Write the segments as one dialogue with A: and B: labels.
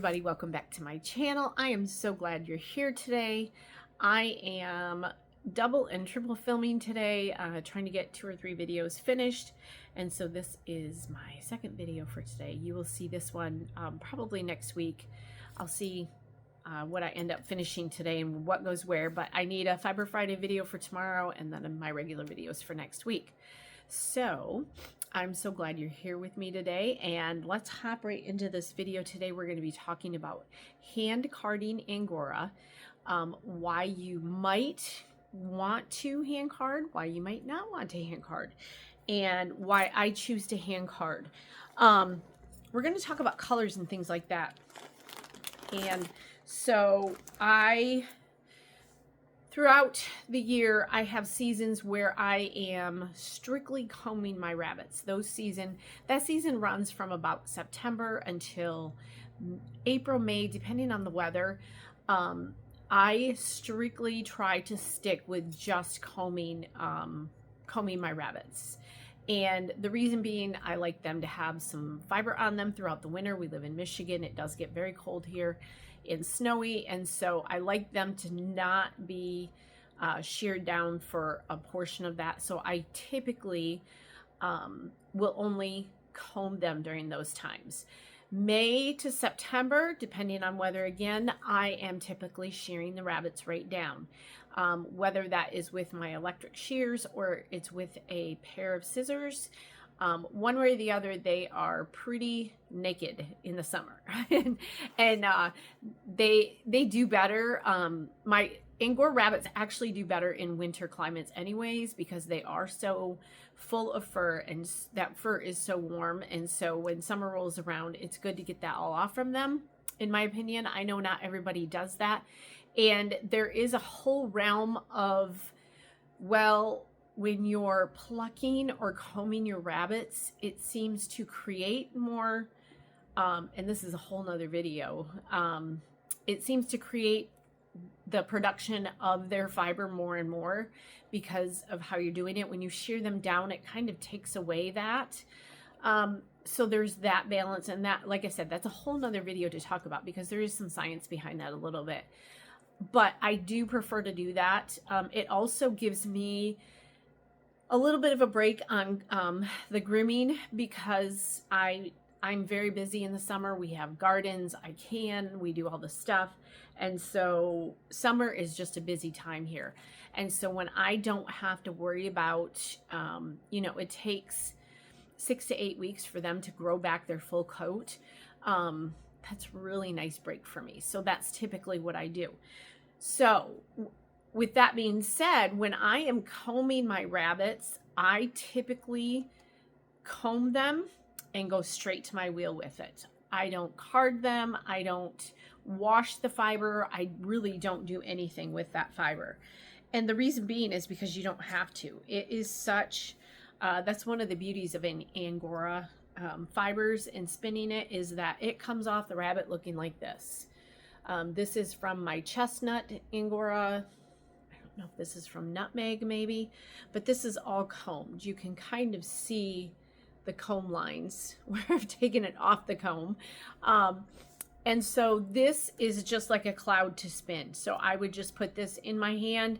A: everybody, welcome back to my channel. I am so glad you're here today. I am double and triple filming today, trying to get 2 or 3 videos finished, and so this is my second video for today. You will see this one probably next week. I'll see what I end up finishing today and what goes where, but I need a Fiber Friday video for tomorrow and then my regular videos for next week. So I'm so glad you're here with me today, and let's hop right into this video. Today we're going to be talking about hand carding Angora, why you might want to hand card, why you might not want to hand card, and why I choose to hand card. We're going to talk about colors and things like that. And so throughout the year, I have seasons where I am strictly combing my rabbits. That season runs from about September until April, May, depending on the weather. I strictly try to stick with just combing my rabbits. And the reason being, I like them to have some fiber on them throughout the winter. We live in Michigan. It does get very cold here and snowy, and so I like them to not be sheared down for a portion of that. So I typically will only comb them during those times. May to September, depending on weather, again, I am typically shearing the rabbits right down. Whether that is with my electric shears or it's with a pair of scissors. One way or the other, they are pretty naked in the summer, and they do better. My Angora rabbits actually do better in winter climates anyways, because they are so full of fur, and that fur is so warm, and so when summer rolls around, it's good to get that all off from them, in my opinion. I know not everybody does that, and there is a whole realm of, well, when you're plucking or combing your rabbits, it seems to create more, and this is a whole nother video, it seems to create the production of their fiber more and more because of how you're doing it. When you shear them down, it kind of takes away that. So there's that balance, and that, like I said, that's a whole nother video to talk about because there is some science behind that a little bit. But I do prefer to do that. It also gives me a little bit of a break on the grooming, because I'm very busy in the summer. We have gardens, we do all the stuff. And so summer is just a busy time here. And so when I don't have to worry about, it takes 6 to 8 weeks for them to grow back their full coat. That's really nice break for me. So that's typically what I do. So with that being said, when I am combing my rabbits, I typically comb them and go straight to my wheel with it. I don't card them. I don't wash the fiber. I really don't do anything with that fiber. And the reason being is because you don't have to. It is such, that's one of the beauties of an Angora fibers and spinning it, is that it comes off the rabbit looking like this. This is from my chestnut Angora. I don't know if this is from nutmeg maybe, but this is all combed. You can kind of see the comb lines where I've taken it off the comb. And so this is just like a cloud to spin. So I would just put this in my hand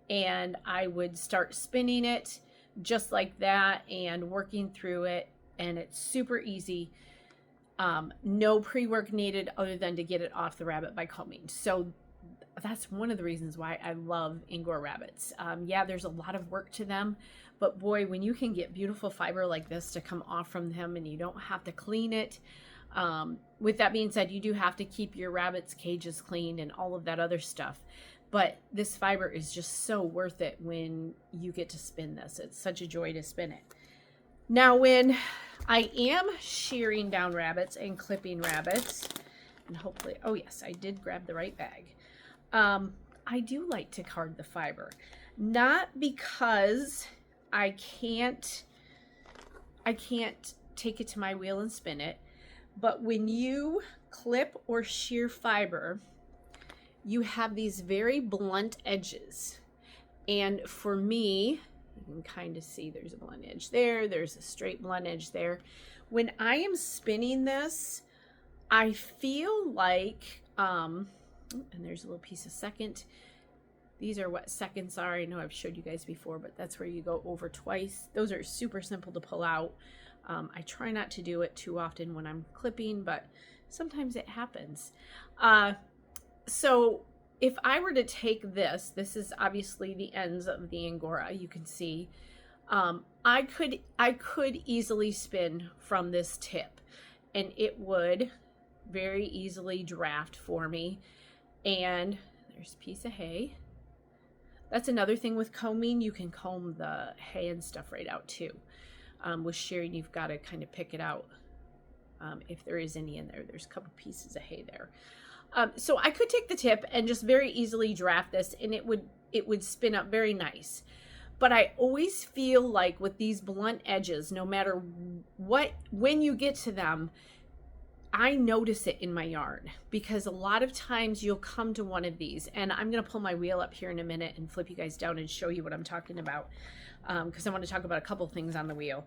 A: and I would start spinning it just like that and working through it. And it's super easy. No pre-work needed other than to get it off the rabbit by combing. So that's one of the reasons why I love Angora rabbits. Yeah, there's a lot of work to them, but boy, when you can get beautiful fiber like this to come off from them and you don't have to clean it. With that being said, you do have to keep your rabbits' cages clean and all of that other stuff. But this fiber is just so worth it when you get to spin this. It's such a joy to spin it. Now, when I am shearing down rabbits and clipping rabbits, and hopefully, oh yes, I did grab the right bag. I do like to card the fiber, not because I can't take it to my wheel and spin it, but when you clip or shear fiber, you have these very blunt edges. And for me, you can kind of see there's a blunt edge there, there's a straight blunt edge there. When I am spinning this, I feel like, and there's a little piece of second. These are what seconds are. I know I've showed you guys before, but that's where you go over twice. Those are super simple to pull out. I try not to do it too often when I'm clipping, but sometimes it happens. So if I were to take this is obviously the ends of the Angora, you can see. I could easily spin from this tip, and it would very easily draft for me. And there's a piece of hay. That's another thing with combing. You can comb the hay and stuff right out too. With shearing, you've got to kind of pick it out if there is any in there. There's a couple pieces of hay there. So I could take the tip and just very easily draft this, and it would spin up very nice. But I always feel like with these blunt edges, no matter when you get to them, I notice it in my yarn, because a lot of times you'll come to one of these, and I'm going to pull my wheel up here in a minute and flip you guys down and show you what I'm talking about, because I want to talk about a couple things on the wheel.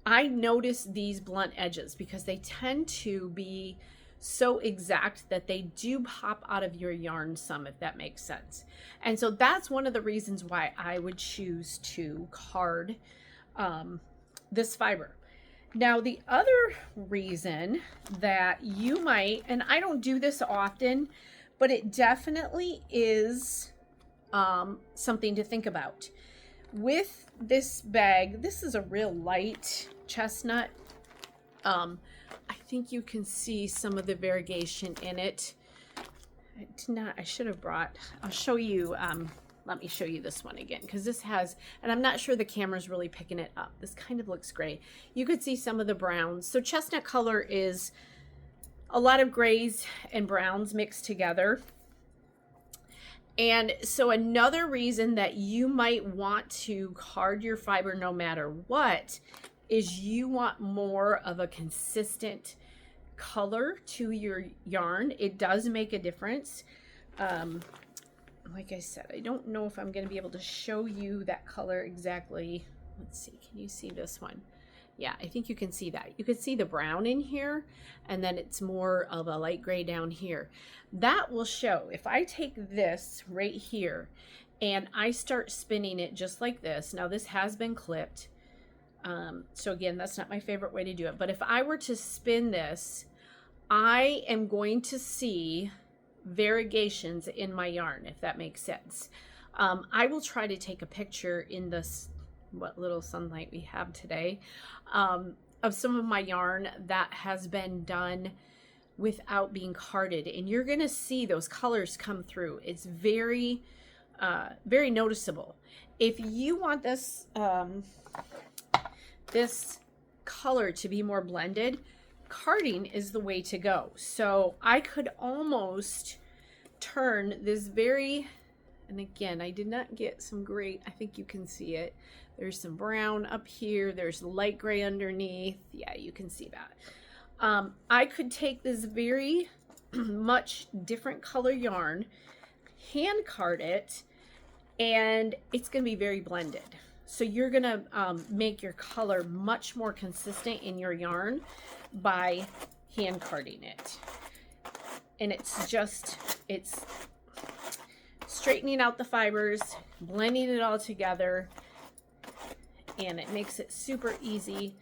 A: I notice these blunt edges because they tend to be so exact that they do pop out of your yarn some, if that makes sense. And so that's one of the reasons why I would choose to card this fiber. Now, the other reason that you might, and I don't do this often, but it definitely is something to think about. With this bag, this is a real light chestnut. I think you can see some of the variegation in it. I should have brought, I'll show you, let me show you this one again, because this has, and I'm not sure the camera's really picking it up. This kind of looks gray. You could see some of the browns. So chestnut color is a lot of grays and browns mixed together. And so another reason that you might want to card your fiber no matter what is you want more of a consistent color to your yarn. It does make a difference. Like I said, I don't know if I'm going to be able to show you that color exactly. Let's see, can you see this one? Yeah, I think you can see that. You can see the brown in here, and then it's more of a light gray down here. That will show. If I take this right here and I start spinning it just like this, now this has been clipped. So again, that's not my favorite way to do it. But if I were to spin this, I am going to see variegations in my yarn, if that makes sense. I will try to take a picture in this, what little sunlight we have today, of some of my yarn that has been done without being carded, and you're going to see those colors come through. It's very, very noticeable. If you want this, this color to be more blended, carding is the way to go. So I could almost turn this very, and again, I did not get some great, I think you can see it. There's some brown up here. There's light gray underneath. Yeah, you can see that. I could take this very much different color yarn, hand card it, and it's going to be very blended. So you're going to make your color much more consistent in your yarn by hand carding it. And it's just, it's straightening out the fibers, blending it all together, and it makes it super easy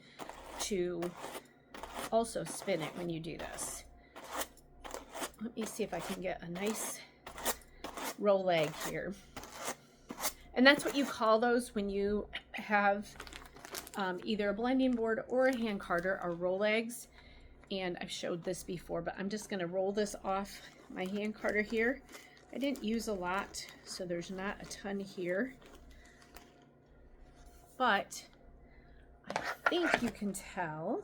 A: to also spin it when you do this. Let me see if I can get a nice roll leg here. And that's what you call those when you have either a blending board or a hand carder, or roll legs. And I've showed this before, but I'm just going to roll this off my hand carder here. I didn't use a lot, so there's not a ton here. But I think you can tell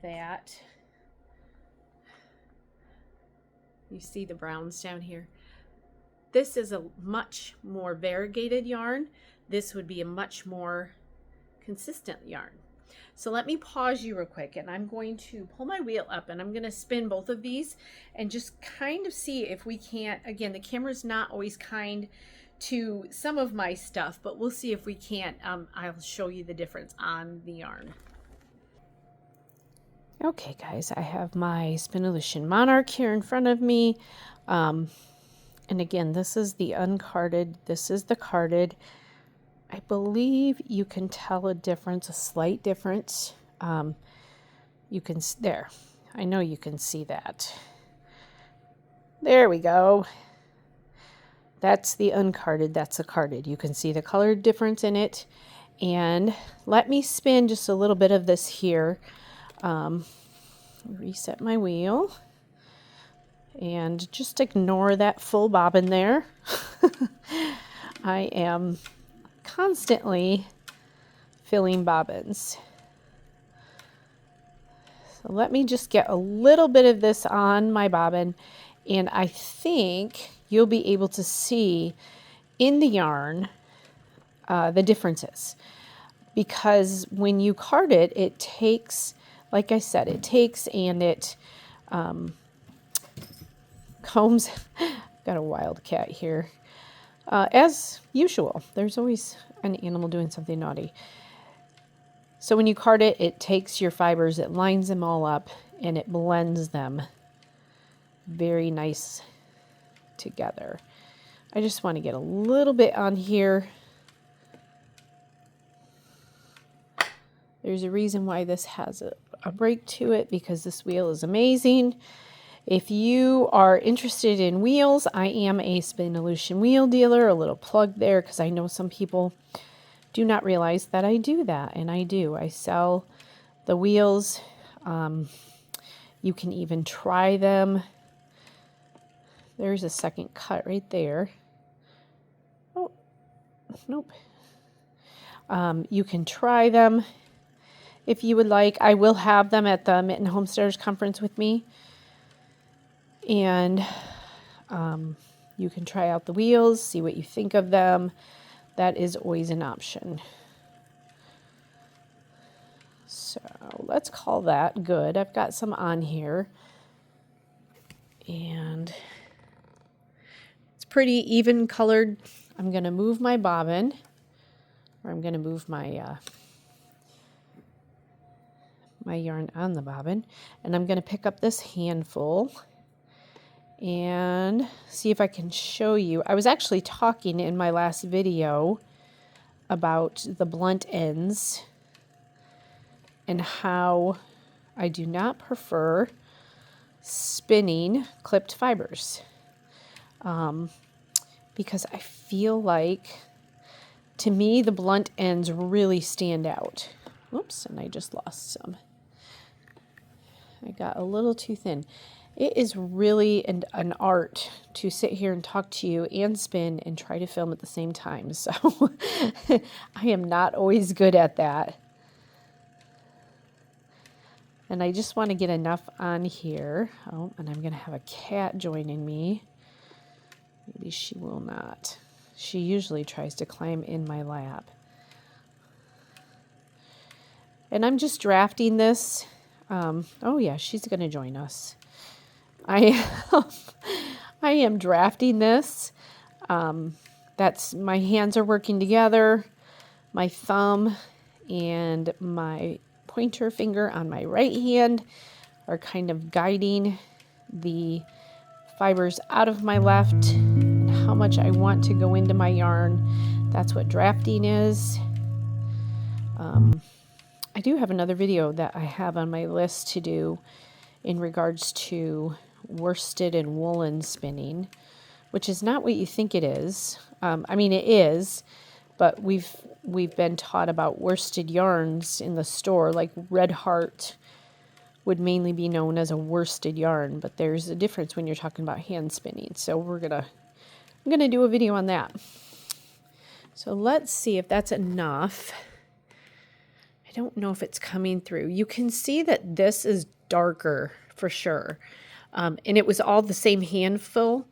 A: that you see the browns down here. This is a much more variegated yarn. This would be a much more consistent yarn. So let me pause you real quick, and I'm going to pull my wheel up, and I'm going to spin both of these and just kind of see if we can't, again, the camera's not always kind to some of my stuff, but we'll see if we can't. I'll show you the difference on the yarn. Okay, guys, I have my Spinolution Monarch here in front of me. And again, this is the uncarded. This is the carded. I believe you can tell a difference, a slight difference. You can, there, I know you can see that. There we go. That's the uncarded, that's the carded. You can see the color difference in it. And let me spin just a little bit of this here. Reset my wheel. And just ignore that full bobbin there. I am constantly filling bobbins. So let me just get a little bit of this on my bobbin, and I think you'll be able to see in the yarn the differences. Because when you card it, it takes, like I said, it takes and it combs. Got a wild cat here. As usual, there's always an animal doing something naughty. So when you card it, it takes your fibers, it lines them all up, and it blends them very nice together. I just want to get a little bit on here. There's a reason why this has a break to it, because this wheel is amazing. If you are interested in wheels, I am a Spinolution wheel dealer. A little plug there, because I know some people do not realize that I do that, and I do. I sell the wheels. You can even try them. There's a second cut right there. Oh, nope. You can try them if you would like. I will have them at the Mitten Homesteaders Conference with me. And you can try out the wheels, see what you think of them. That is always an option. So let's call that good. I've got some on here. And it's pretty even colored. I'm going to move my bobbin, or I'm going to move my my yarn on the bobbin, and I'm going to pick up this handful and see if I can show you. I was actually talking in my last video about the blunt ends and how I do not prefer spinning clipped fibers, because I feel like, to me, the blunt ends really stand out. Oops, and I just lost some. I got a little too thin. It is really an art to sit here and talk to you and spin and try to film at the same time. So I am not always good at that. And I just want to get enough on here. Oh, and I'm going to have a cat joining me. Maybe she will not. She usually tries to climb in my lap. And I'm just drafting this. Oh yeah, she's going to join us. I am drafting this. That's, my hands are working together. My thumb and my pointer finger on my right hand are kind of guiding the fibers out of my left and how much I want to go into my yarn. That's what drafting is. I do have another video that I have on my list to do in regards to worsted and woolen spinning, which is not what you think it is. I mean, it is, but we've been taught about worsted yarns in the store, like Red Heart would mainly be known as a worsted yarn, but there's a difference when you're talking about hand spinning. So I'm gonna do a video on that. So let's see if that's enough. I don't know if it's coming through. You can see that this is darker for sure. And it was all the same handful.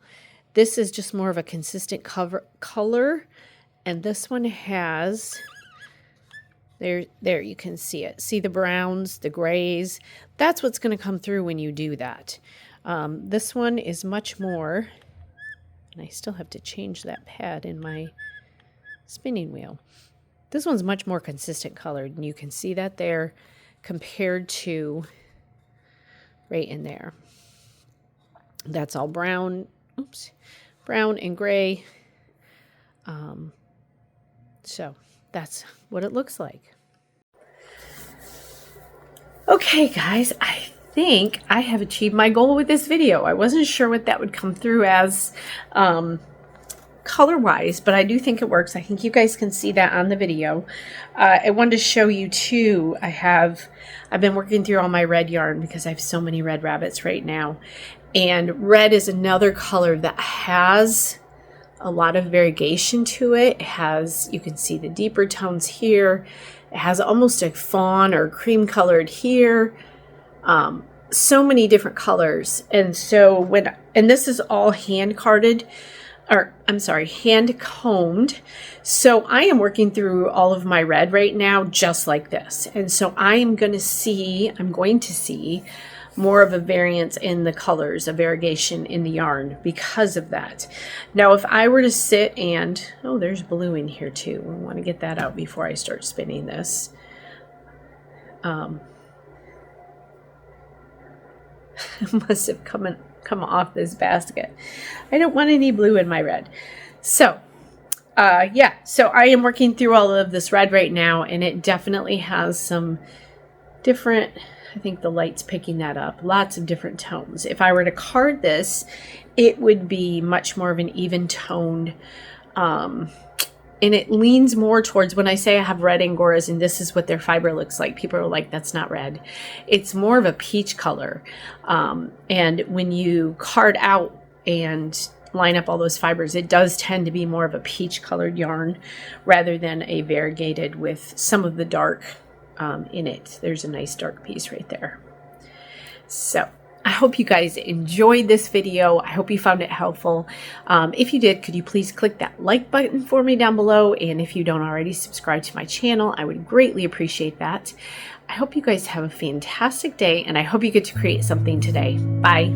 A: This is just more of a consistent color. And this one has, there you can see it. See the browns, the grays. That's what's going to come through when you do that. This one is much more, and I still have to change that pad in my spinning wheel. This one's much more consistent colored, and you can see that there compared to right in there. That's all brown, oops, brown and gray. So that's what it looks like. Okay, guys, I think I have achieved my goal with this video. I wasn't sure what that would come through as color-wise, but I do think it works. I think you guys can see that on the video. I wanted to show you too, I've been working through all my red yarn because I have so many red rabbits right now. And red is another color that has a lot of variegation to it. It has, you can see the deeper tones here. It has almost a fawn or cream colored here. So many different colors. And so and this is all hand carded, or I'm sorry, hand combed. So I am working through all of my red right now, just like this. And so I'm going to see more of a variance in the colors, a variegation in the yarn because of that. Now, if I were to sit and, oh, there's blue in here too. I want to get that out before I start spinning this. Must have come off this basket. I don't want any blue in my red. So, yeah, so I am working through all of this red right now, and it definitely has some different, I think the light's picking that up, lots of different tones. If I were to card this, it would be much more of an even toned, and it leans more towards, when I say I have red Angoras and this is what their fiber looks like, people are like, that's not red. It's more of a peach color. And when you card out and line up all those fibers, it does tend to be more of a peach colored yarn rather than a variegated with some of the dark in it. There's a nice dark piece right there. So I hope you guys enjoyed this video. I hope you found it helpful. If you did, could you please click that like button for me down below? And if you don't already subscribe to my channel, I would greatly appreciate that. I hope you guys have a fantastic day, and I hope you get to create something today. Bye.